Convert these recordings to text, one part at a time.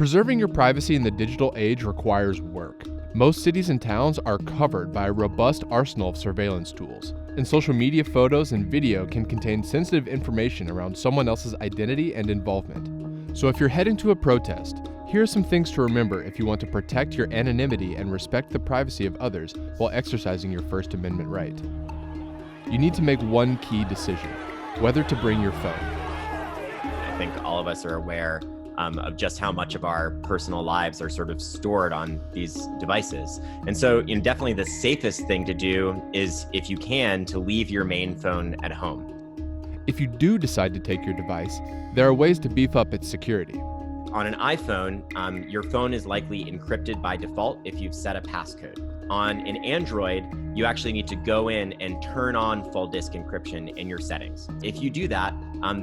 Preserving your privacy in the digital age requires work. Most cities and towns are covered by a robust arsenal of surveillance tools, and social media photos and video can contain sensitive information around someone else's identity and involvement. So if you're heading to a protest, here are some things to remember if you want to protect your anonymity and respect the privacy of others while exercising your First Amendment right. You need to make one key decision: whether to bring your phone. I think all of us are aware of just how much of our personal lives are sort of stored on these devices. And so, definitely the safest thing to do is, if you can, to leave your main phone at home. If you do decide to take your device, there are ways to beef up its security. On an iPhone, your phone is likely encrypted by default if you've set a passcode. On an Android, you actually need to go in and turn on full disk encryption in your settings. If you do that,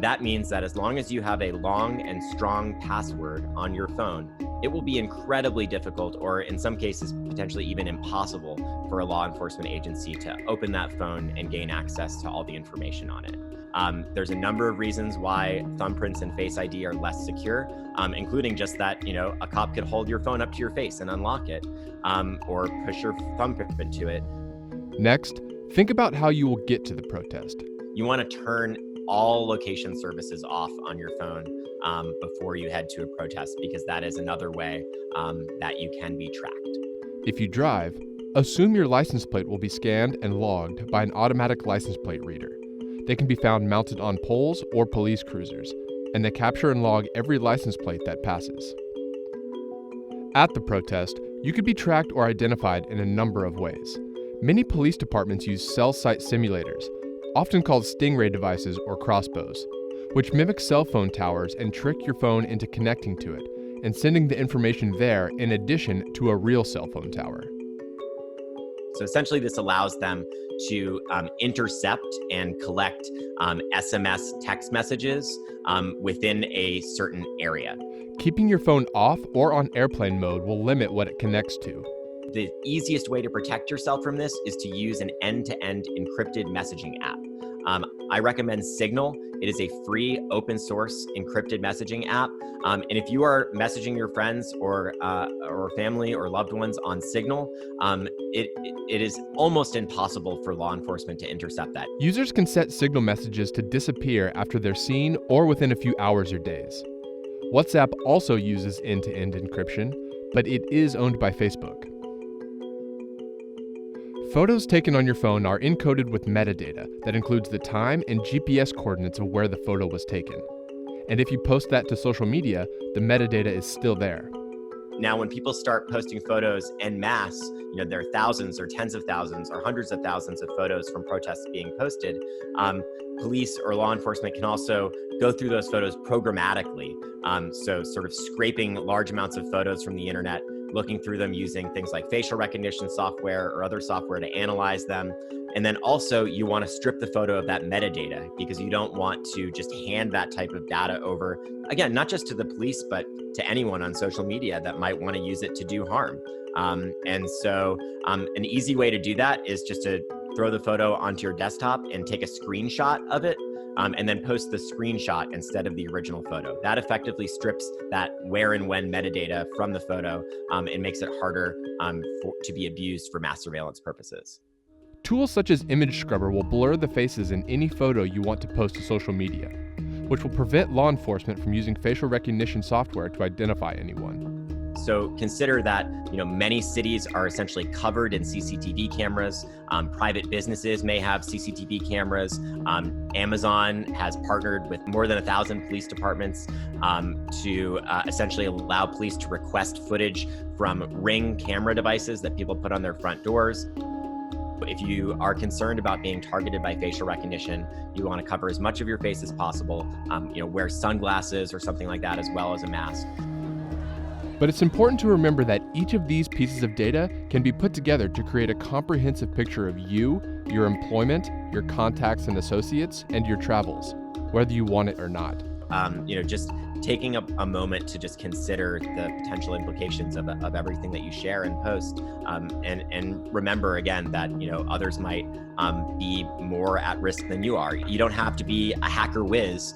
that means that as long as you have a long and strong password on your phone, it will be incredibly difficult, or in some cases, potentially even impossible, for a law enforcement agency to open that phone and gain access to all the information on it. There's a number of reasons why thumbprints and Face ID are less secure, including just that, a cop could hold your phone up to your face and unlock it, or push your thumbprint into it. Next, think about how you will get to the protest. You want to turn all location services off on your phone before you head to a protest, because that is another way that you can be tracked. If you drive, assume your license plate will be scanned and logged by an automatic license plate reader. They can be found mounted on poles or police cruisers, and they capture and log every license plate that passes. At the protest, you could be tracked or identified in a number of ways. Many police departments use cell site simulators, often called stingray devices or crossbows, which mimic cell phone towers and trick your phone into connecting to it and sending the information there in addition to a real cell phone tower. So essentially, this allows them to intercept and collect SMS text messages within a certain area. Keeping your phone off or on airplane mode will limit what it connects to. The easiest way to protect yourself from this is to use an end-to-end encrypted messaging app. I recommend Signal. It is a free open source encrypted messaging app. And if you are messaging your friends or family or loved ones on Signal, it is almost impossible for law enforcement to intercept that. Users can set Signal messages to disappear after they're seen or within a few hours or days. WhatsApp also uses end-to-end encryption, but it is owned by Facebook. Photos taken on your phone are encoded with metadata that includes the time and GPS coordinates of where the photo was taken. And if you post that to social media, the metadata is still there. Now, when people start posting photos en masse, there are thousands or tens of thousands or hundreds of thousands of photos from protests being posted. Police or law enforcement can also go through those photos programmatically. So sort of scraping large amounts of photos from the internet, looking through them using things like facial recognition software or other software to analyze them. And then also you want to strip the photo of that metadata, because you don't want to just hand that type of data over, again, not just to the police, but to anyone on social media that might want to use it to do harm. And so an easy way to do that is just to throw the photo onto your desktop and take a screenshot of it, and then post the screenshot instead of the original photo. That effectively strips that where and when metadata from the photo and makes it harder to be abused for mass surveillance purposes. Tools such as Image Scrubber will blur the faces in any photo you want to post to social media, which will prevent law enforcement from using facial recognition software to identify anyone. So consider that many cities are essentially covered in CCTV cameras. Private businesses may have CCTV cameras. Amazon has partnered with more than 1,000 police departments to essentially allow police to request footage from Ring camera devices that people put on their front doors. If you are concerned about being targeted by facial recognition, you want to cover as much of your face as possible. Wear sunglasses or something like that, as well as a mask. But it's important to remember that each of these pieces of data can be put together to create a comprehensive picture of you, your employment, your contacts and associates, and your travels, whether you want it or not. just taking a moment to just consider the potential implications of everything that you share and post, and remember again that others might be more at risk than you are. You don't have to be a hacker whiz.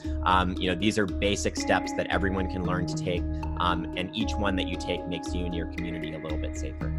These are basic steps that everyone can learn to take, and each one that you take makes you and your community a little bit safer.